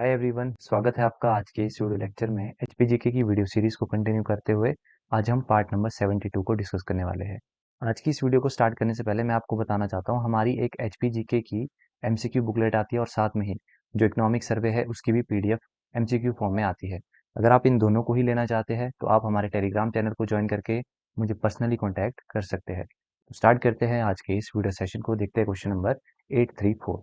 Hi everyone, स्वागत है आपका आज के इस वीडियो लेक्चर में। एचपीजीके की वीडियो सीरीज को कंटिन्यू करते हुए आज हम पार्ट नंबर 72 को डिस्कस करने वाले हैं। आज की इस वीडियो को स्टार्ट करने से पहले मैं आपको बताना चाहता हूँ, हमारी एक एचपीजीके की एमसीक्यू बुकलेट आती है और साथ में ही जो इकोनॉमिक सर्वे है उसकी भी पीडीएफ एमसीक्यू फॉर्म में आती है। अगर आप इन दोनों को ही लेना चाहते हैं तो आप हमारे टेलीग्राम चैनल को ज्वाइन करके मुझे पर्सनली कॉन्टैक्ट कर सकते हैं। तो स्टार्ट करते हैं आज के इस वीडियो सेशन को। देखते हैं question number 834।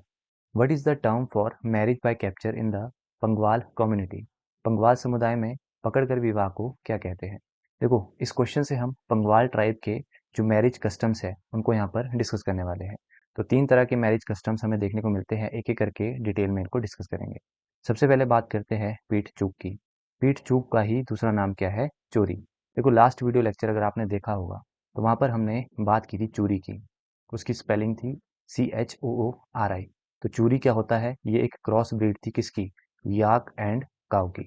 What is the term for marriage by capture in the Pangwal community? Pangwal समुदाय में पकड़कर विवाह को क्या कहते हैं? देखो, इस क्वेश्चन से हम पंगवाल ट्राइब के जो मैरिज कस्टम्स है उनको यहाँ पर डिस्कस करने वाले हैं। तो 3 तरह के मैरिज कस्टम्स हमें देखने को मिलते हैं, एक एक करके डिटेल में इनको डिस्कस करेंगे। सबसे पहले बात करते हैं पीठ चूक की। पीठ चूक का ही दूसरा नाम क्या है? चोरी। देखो, लास्ट वीडियो लेक्चर अगर आपने देखा होगा तो वहाँ पर हमने बात की थी चोरी की। उसकी स्पेलिंग थी CHOORI। तो चूरी क्या होता है? ये एक क्रॉस ब्रीड थी किसकी? याक एंड काउ की।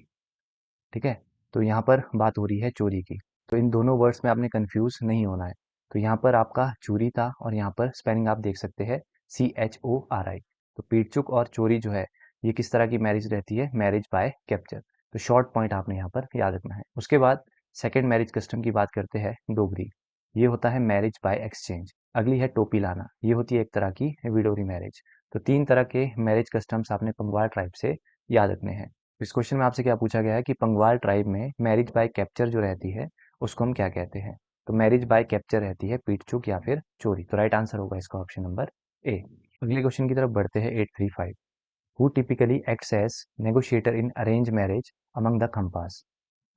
ठीक है, तो यहाँ पर बात हो रही है चोरी की। तो इन दोनों वर्ड्स में आपने कंफ्यूज नहीं होना है। तो यहाँ पर आपका चूरी था और यहाँ पर स्पेलिंग आप देख सकते हैं CHORI। तो पीटचुक और चोरी जो है ये किस तरह की मैरिज रहती है? Marriage by capture. तो शॉर्ट पॉइंट आपने यहाँ पर याद रखना है। उसके बाद सेकेंड मैरिज कस्टम की बात करते हैं, डोगरी। ये होता है मैरिज बाय एक्सचेंज। अगली है टोपी लाना, ये होती है एक तरह की विडोरी मैरिज। तो 3 तरह के मैरिज कस्टम्स आपने पंगवाल ट्राइब से याद रखने हैं। इस क्वेश्चन में आपसे क्या पूछा गया है कि पंगवाल ट्राइब में मैरिज बाय कैप्चर जो रहती है उसको हम क्या कहते हैं? तो मैरिज बाय कैप्चर रहती है पीटचुक या फिर चोरी। तो राइट आंसर होगा इसका ऑप्शन नंबर ए। अगले क्वेश्चन की तरफ बढ़ते हैं, 835। Who typically acts as negotiator in arrange marriage among the Khampas?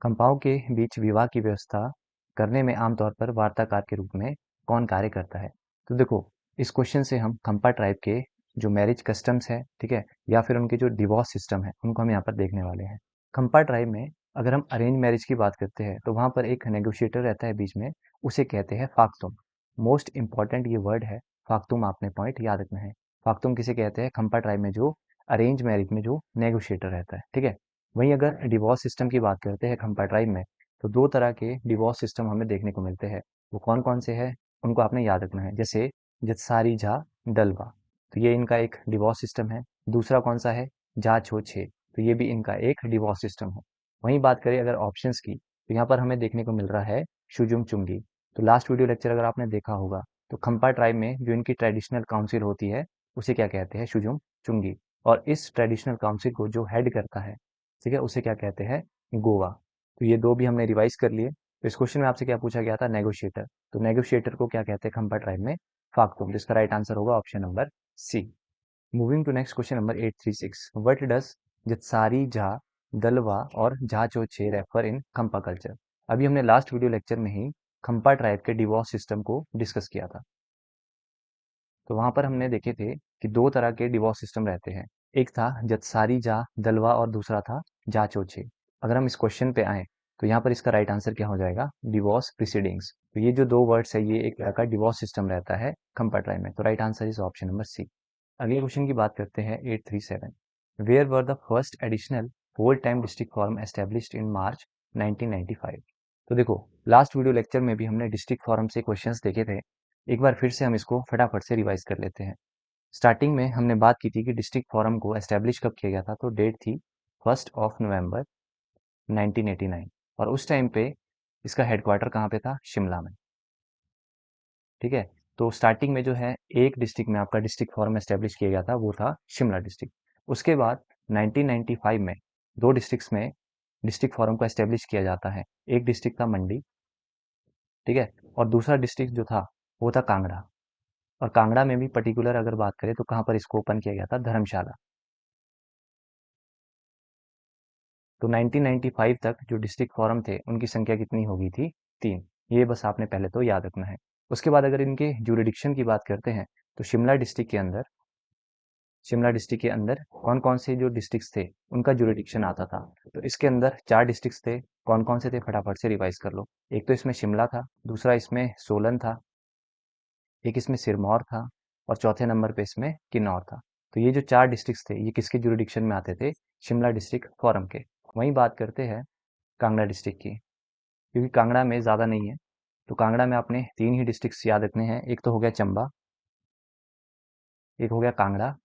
खंपाओं के बीच विवाह की व्यवस्था करने में आमतौर पर वार्ताकार के रूप में कौन कार्य करता है? तो देखो, इस क्वेश्चन से हम खंपा ट्राइब के जो मैरिज कस्टम्स है, ठीक है, या फिर उनके जो डिवोर्स सिस्टम है उनको हम यहाँ पर देखने वाले हैं। खंपा ट्राइब में अगर हम अरेंज मैरिज की बात करते हैं तो वहाँ पर एक नेगोशिएटर रहता है बीच में, उसे कहते हैं फाक्तुम। मोस्ट इंपॉर्टेंट ये वर्ड है फाक्तुम, आपने पॉइंट याद रखना है। फाक्तुम किसे कहते हैं? खंपा ट्राइब में जो अरेंज मैरिज में जो नेगोशिएटर रहता है, ठीक है। वहीं अगर डिवोर्स सिस्टम की बात करते हैं खंपा ट्राइब में, तो 2 तरह के डिवोर्स सिस्टम हमें देखने को मिलते हैं। वो कौन कौन से हैं उनको आपने याद रखना है। जैसे जत्सारी झा डलवा, तो ये इनका एक डिवोर्स सिस्टम है। दूसरा कौन सा है? जा छो छे, तो ये भी इनका एक डिवोर्स सिस्टम है। वहीं बात करें अगर ऑप्शंस की, तो यहाँ पर हमें देखने को मिल रहा है शुजुम चुंगी। तो लास्ट वीडियो लेक्चर अगर आपने देखा होगा तो खंपा ट्राइब में जो इनकी ट्रेडिशनल काउंसिल होती है उसे क्या कहते हैं? शुजुम चुंगी। और इस ट्रेडिशनल काउंसिल को जो हेड करता है, ठीक है, उसे क्या कहते हैं? गोवा। तो ये 2 भी हमने रिवाइज कर लिए। तो इस क्वेश्चन में आपसे क्या पूछा गया था? नेगोशिएटर। तो नेगोशिएटर को क्या कहते हैं खंपा ट्राइब में? फाक्तुम, जिसका राइट आंसर होगा option number C. Moving to next question number 836। What does जत्सारी झा दलवा और झा चोचे रेफर इन खंपा कल्चर? अभी हमने लास्ट वीडियो लेक्चर में ही खंपा ट्राइब के डिवोर्स सिस्टम को डिस्कस किया था। तो वहां पर हमने देखे थे कि 2 तरह के डिवोर्स सिस्टम रहते हैं। एक था जत्सारी जा दलवा और दूसरा था जा चोचे। अगर हम इस क्वेश्चन पे आए तो यहाँ पर इसका राइट आंसर क्या हो जाएगा? डिवोर्स प्रीसीडिंग्स। तो ये जो 2 वर्ड्स है ये एक तरह का डिवोर्स सिस्टम रहता है खंपा ट्राइब में। तो right answer is option number C. अगले क्वेश्चन की बात करते हैं, 837। Where were the first additional whole time district form established in March 1995? तो देखो, लास्ट वीडियो लेक्चर में भी हमने डिस्ट्रिक्ट फॉर्म से क्वेश्चंस देखे थे। एक बार फिर से हम इसको फटाफट से रिवाइज कर लेते हैं। स्टार्टिंग में हमने बात की थी कि डिस्ट्रिक्ट फोरम को एस्टेब्लिश कब किया गया था, तो डेट थी 1 नवंबर 1989। और उस टाइम पे इसका हेडक्वार्टर कहाँ पे था? शिमला में। ठीक है, तो स्टार्टिंग में जो है एक डिस्ट्रिक्ट में आपका डिस्ट्रिक्ट फोरम एस्टेब्लिश किया गया था, वो था शिमला डिस्ट्रिक्ट। उसके बाद 1995 में 2 डिस्ट्रिक्ट्स में डिस्ट्रिक्ट फोरम को एस्टेब्लिश किया जाता है। एक डिस्ट्रिक्ट था मंडी, ठीक है, और दूसरा डिस्ट्रिक्ट जो था वो था कांगड़ा। और कांगड़ा में भी पर्टिकुलर अगर बात करें तो कहाँ पर इसको ओपन किया गया था? धर्मशाला। तो 1995 तक जो डिस्ट्रिक्ट फोरम थे उनकी संख्या कितनी हो गई थी? 3। ये बस आपने पहले तो याद रखना है। उसके बाद अगर इनके जुरिडिक्शन की बात करते हैं तो शिमला डिस्ट्रिक्ट के अंदर कौन कौन से जो डिस्ट्रिक्ट्स थे उनका जुरिडिक्शन आता था? तो इसके अंदर 4 डिस्ट्रिक्ट्स थे। कौन कौन से थे फटाफट से रिवाइज कर लो। एक तो इसमें शिमला था, दूसरा इसमें सोलन था, एक इसमें सिरमौर था और चौथे नंबर पे इसमें किन्नौर था। तो ये जो 4 डिस्ट्रिक्ट्स थे ये किसके जुरिडिक्शन में आते थे? शिमला डिस्ट्रिक्ट फोरम के। वहीं बात करते हैं कांगड़ा डिस्ट्रिक्ट की, क्योंकि कांगड़ा में ज़्यादा नहीं है। तो कांगड़ा में आपने 3 ही डिस्ट्रिक्ट्स याद रखने हैं। एक तो हो गया चंबा, एक हो गया कांगड़ा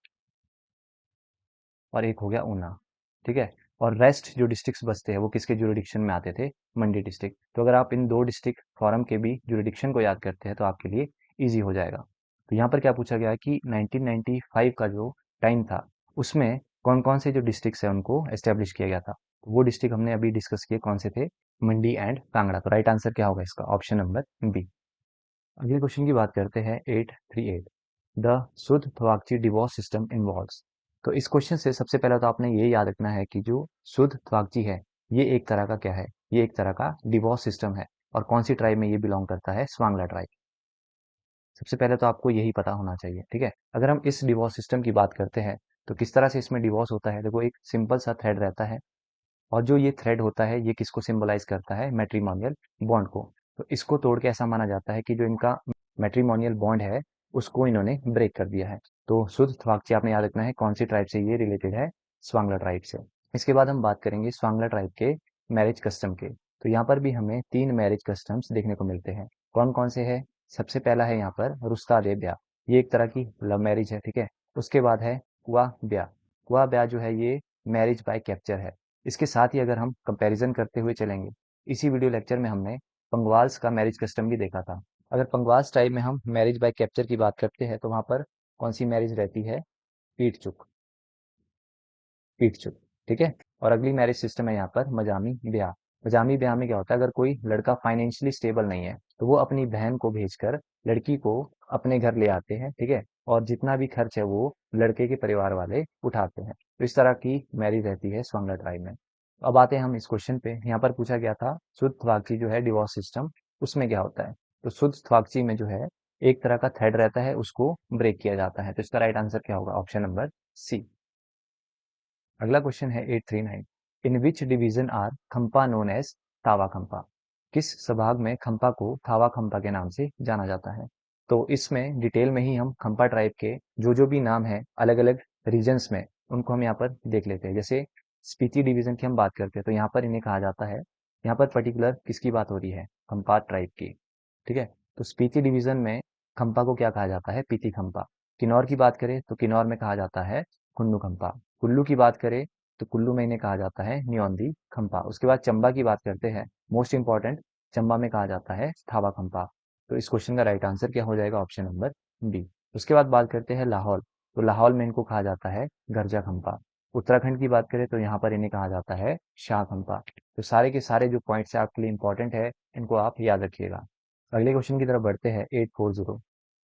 और एक हो गया ऊना। ठीक है। और रेस्ट जो डिस्ट्रिक्ट्स बचते हैं वो किसके जुरिडिक्शन में आते थे, मंडी डिस्ट्रिक्ट। तो अगर आप इन दो डिस्ट्रिक्ट फॉरम के भी जुरिडिक्शन को याद करते हैं तो आपके लिए ईजी हो जाएगा। तो यहाँ पर क्या पूछा गया है कि 1995 का जो टाइम था उसमें कौन कौन से जो डिस्ट्रिक्ट्स हैं उनको एस्टेब्लिश किया गया था। तो वो डिस्ट्रिक्ट हमने अभी डिस्कस किए, कौन से थे, मंडी एंड कांगड़ा। तो राइट आंसर क्या होगा इसका, ऑप्शन नंबर बी। अगले क्वेश्चन की बात करते हैं 838, द शुद्ध त्वाकची डिवोर्स सिस्टम इन्वॉल्व्स। तो इस क्वेश्चन से सबसे पहले तो आपने ये याद रखना है कि जो शुद्ध त्वाकची है ये एक तरह का क्या है, ये एक तरह का डिवोर्स सिस्टम है। और कौन सी ट्राइब में ये बिलोंग करता है, स्वांगला ट्राइब। सबसे पहले तो आपको यही पता होना चाहिए, ठीक है। अगर हम इस डिवोर्स सिस्टम की बात करते हैं तो किस तरह से इसमें डिवोर्स होता है, देखो एक सिंपल सा थ्रेड रहता है और जो ये थ्रेड होता है ये किसको सिंबलाइज करता है, मैट्रिमोनियल बॉन्ड को। तो इसको तोड़ के ऐसा माना जाता है कि जो इनका मैट्रिमोनियल बॉन्ड है उसको इन्होंने ब्रेक कर दिया है। तो शुद्ध थवाकची आपने याद रखना है कौन सी ट्राइब से ये रिलेटेड है, स्वांगला ट्राइब से। इसके बाद हम बात करेंगे स्वांगला ट्राइब के मैरिज कस्टम के। तो यहाँ पर भी हमें 3 मैरिज कस्टम्स देखने को मिलते हैं। कौन कौन से है, सबसे पहला है यहाँ पर रुस्ता दे ब्याह, ये एक तरह की लव मैरिज है, ठीक है। उसके बाद है कुआ ब्याह। कुआ ब्याह जो है ये मैरिज बाय कैप्चर है। इसके साथ ही अगर हम कंपैरिजन करते हुए चलेंगे, इसी वीडियो लेक्चर में हमने पंगवाल्स का मैरिज कस्टम भी देखा था। अगर पंगवाल्स टाइप में हम मैरिज बाय कैप्चर की बात करते हैं तो वहां पर कौन सी मैरिज रहती है, पीट चुक, पीट चुक, ठीक है। और अगली मैरिज सिस्टम है यहाँ पर मजामी ब्याह। मजामी ब्याह में क्या होता है, अगर कोई लड़का फाइनेंशियली स्टेबल नहीं है तो वो अपनी बहन को भेजकर लड़की को अपने घर ले आते हैं, ठीक है। और जितना भी खर्च है वो लड़के के परिवार वाले उठाते हैं। तो इस तरह की मैरिज रहती है स्वांगला ट्राइब में। अब आते हैं हम इस क्वेश्चन पे, यहाँ पर पूछा गया था शुद्ध थवाकची जो है डिवोर्स सिस्टम, उसमें क्या होता है। तो शुद्ध थवाकची में जो है एक तरह का थ्रेड रहता है उसको ब्रेक किया जाता है। तो इसका राइट आंसर क्या होगा, ऑप्शन नंबर सी। अगला क्वेश्चन है 839, इन विच डिवीजन आर खंपा नोन एज थावा खंपा। किस संभाग में खंपा को थावा खंपा के नाम से जाना जाता है। तो इसमें डिटेल में ही हम खंपा ट्राइब के जो भी नाम है अलग अलग रीजन्स में उनको हम यहाँ पर देख लेते हैं। जैसे स्पीति डिवीजन की हम बात करते हैं तो यहाँ पर इन्हें कहा जाता है, यहाँ पर पर्टिकुलर किसकी बात हो रही है, खंपा ट्राइब की, ठीक है। तो स्पीति डिवीजन में खंपा को क्या कहा जाता है, पीती खंपा। किन्नौर की बात करें तो किन्नौर में कहा जाता है कुन्नू खंपा। कुल्लू की बात करें तो कुल्लू में इन्हें कहा जाता है न्योंदी खंपा। उसके बाद चंबा की बात करते हैं, मोस्ट इंपॉर्टेंट, चंबा में कहा जाता है थावा खंपा। तो इस क्वेश्चन का राइट आंसर क्या हो जाएगा, ऑप्शन नंबर बी। उसके बाद बात करते हैं लाहौल। तो लाहौल में इनको कहा जाता है गर्जा खंपा। उत्तराखंड की बात करें तो यहाँ पर इन्हें कहा जाता है शाह खंपा। तो सारे के सारे जो पॉइंट्स है आपके लिए इंपॉर्टेंट है, इनको आप याद रखिएगा। अगले क्वेश्चन की तरफ बढ़ते हैं 840,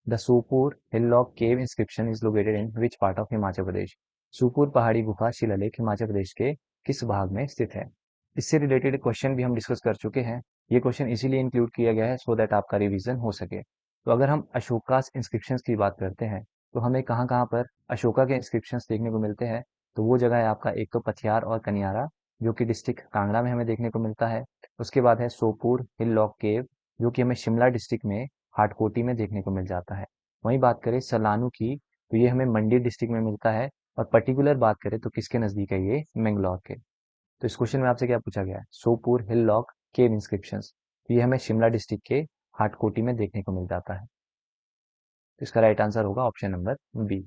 the Sopur hillock cave inscription is located in which part of Himachal Pradesh. Supur पहाड़ी गुफा शिलालेख हिमाचल प्रदेश के किस भाग में स्थित है। इससे रिलेटेड क्वेश्चन भी हम डिस्कस कर चुके हैं। ये क्वेश्चन इसीलिए इंक्लूड किया गया है सो दैट आपका रिवीजन हो सके। तो अगर हम अशोका इंस्क्रिप्शंस की बात करते हैं तो हमें कहाँ कहाँ पर अशोका के इंस्क्रिप्शंस देखने को मिलते हैं। तो वो जगह है आपका एक तो पथियार और कनियारा जो कि डिस्ट्रिक्ट कांगड़ा में हमें देखने को मिलता है। उसके बाद है सोपुर हिल लॉक केव जो कि हमें शिमला डिस्ट्रिक्ट में हाटकोटी में देखने को मिल जाता है। वहीं बात करें सलानू की तो ये हमें मंडी डिस्ट्रिक्ट में मिलता है। और पर्टिकुलर बात करें तो किसके नजदीक है, ये मैंगलोर के। तो इस क्वेश्चन में आपसे क्या पूछा गया है, सोपुर हिल लॉक केव इंस्क्रिप्शंस, तो ये हमें शिमला डिस्ट्रिक्ट के हाटकोटी में देखने को मिल जाता है। तो इसका राइट आंसर होगा ऑप्शन नंबर बी।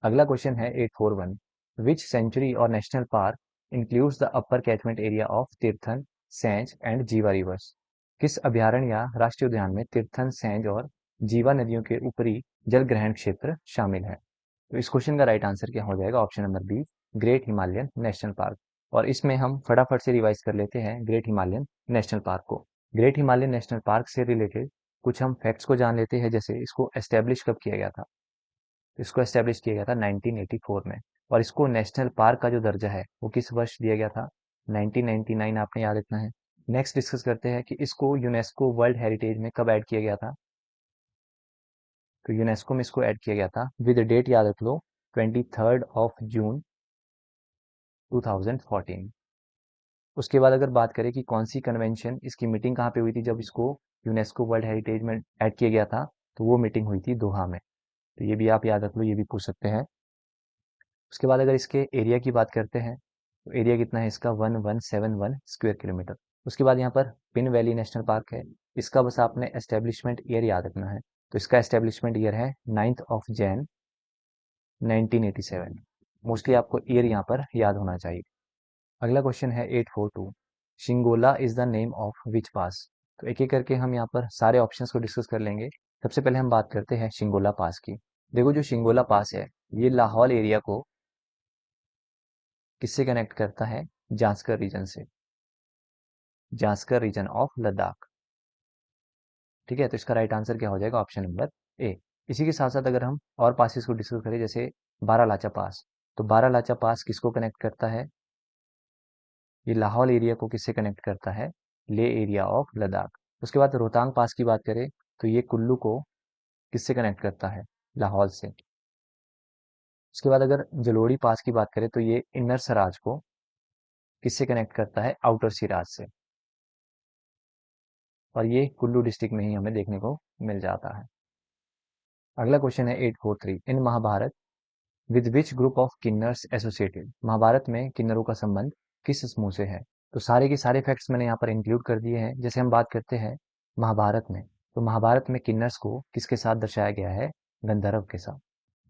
अगला क्वेश्चन है 841, विच सेंचुरी और national park includes the upper catchment area of Tirthan, Sainj and जीवा रिवर्स। किस अभ्यारण्य या राष्ट्रीय उद्यान में तीर्थन, सैंज और जीवा नदियों के ऊपरी जल ग्रहण क्षेत्र शामिल है। तो इस क्वेश्चन का राइट आंसर क्या हो जाएगा, option number B, great Himalayan national park. और इसमें हम फटाफट से रिवाइज कर लेते हैं ग्रेट हिमालयन नेशनल पार्क को। ग्रेट हिमालयन नेशनल पार्क से रिलेटेड कुछ हम फैक्ट्स को जान लेते हैं। जैसे इसको एस्टेब्लिश कब किया गया था, इसको एस्टेब्लिश किया गया था 1984 में। और इसको नेशनल पार्क का जो दर्जा है वो किस वर्ष दिया गया था, 1999, आपने याद रखना है। नेक्स्ट डिस्कस करते हैं कि इसको यूनेस्को वर्ल्ड हेरिटेज में कब ऐड किया गया था। तो यूनेस्को में इसको ऐड किया गया था, विद डेट याद रख लो, 23 जून 2014। उसके बाद अगर बात करें कि कौन सी कन्वेंशन, इसकी मीटिंग कहाँ पे हुई थी जब इसको यूनेस्को वर्ल्ड हेरिटेज में ऐड किया गया था, तो वो मीटिंग हुई थी दोहा में। तो ये भी आप याद रख लो, ये भी पूछ सकते हैं। उसके बाद अगर इसके एरिया की बात करते हैं तो एरिया कितना है इसका, 1171 स्क्वायर किलोमीटर। उसके बाद यहाँ पर पिन वैली नेशनल पार्क है। इसका बस आपने एस्टेब्लिशमेंट ईयर याद रखना है। तो इसका एस्टेब्लिशमेंट ईयर है 9 Jan 1987। मोस्टली आपको ईयर यहाँ पर याद होना चाहिए। अगला क्वेश्चन है 842, Shingo La is the name of which pass. तो एक एक करके हम यहाँ पर सारे ऑप्शंस को डिस्कस कर लेंगे। सबसे पहले हम बात करते हैं शिंगोला पास की। देखो जो शिंगोला पास है ये लाहौल एरिया को किससे कनेक्ट करता है, जास्कर रीजन से, जास्कर रीजन ऑफ लद्दाख। ठीक है, तो इसका राइट आंसर क्या हो जाएगा, ऑप्शन नंबर ए। इसी के साथ साथ अगर हम और पासिस को डिस्कस करें, जैसे बारालाचा पास, तो बारालाचा पास किसको कनेक्ट करता है, ये लाहौल एरिया को किससे कनेक्ट करता है, ले एरिया ऑफ लद्दाख। उसके बाद रोहतांग पास की बात करें तो ये कुल्लू को किससे कनेक्ट करता है, लाहौल से। उसके बाद अगर जलोड़ी पास की बात करें तो ये इन्नर सराज को किससे कनेक्ट करता है, आउटर सिराज से। और ये कुल्लू डिस्ट्रिक्ट में ही हमें देखने को मिल जाता है। अगला क्वेश्चन है 843, in Mahabharata with which group of Kinnars associated. Mahabharata में किन्नरों का संबंध किस समूह से है। तो सारे के सारे फैक्ट्स मैंने यहाँ पर इंक्लूड कर दिए हैं। जैसे हम बात करते हैं महाभारत में, तो महाभारत में किन्नर्स को किसके साथ दर्शाया गया है, गंधर्व के साथ।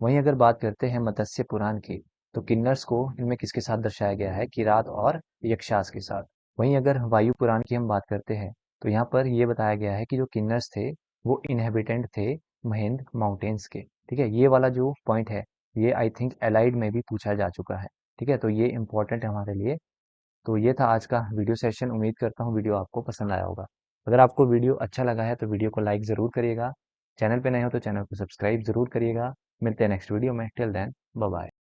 वहीं अगर बात करते हैं मत्स्य पुराण की, तो किन्नर्स को इनमें किसके साथ दर्शाया गया है, किरात और यक्षास के साथ। वहीं अगर वायु पुराण की हम बात करते हैं तो यहाँ पर ये बताया गया है कि जो किन्नर्स थे वो इनहेबिटेंट थे महेंद्र माउंटेन्स के। ठीक है, ये वाला जो पॉइंट है ये आई थिंक एलाइड में भी पूछा जा चुका है। ठीक है, तो ये इंपॉर्टेंट है हमारे लिए। तो ये था आज का वीडियो सेशन। उम्मीद करता हूँ वीडियो आपको पसंद आया होगा। अगर आपको वीडियो अच्छा लगा है तो वीडियो को लाइक ज़रूर करिएगा। चैनल पे नए हो तो चैनल को सब्सक्राइब ज़रूर करिएगा। मिलते हैं नेक्स्ट वीडियो में। Till then bye bye.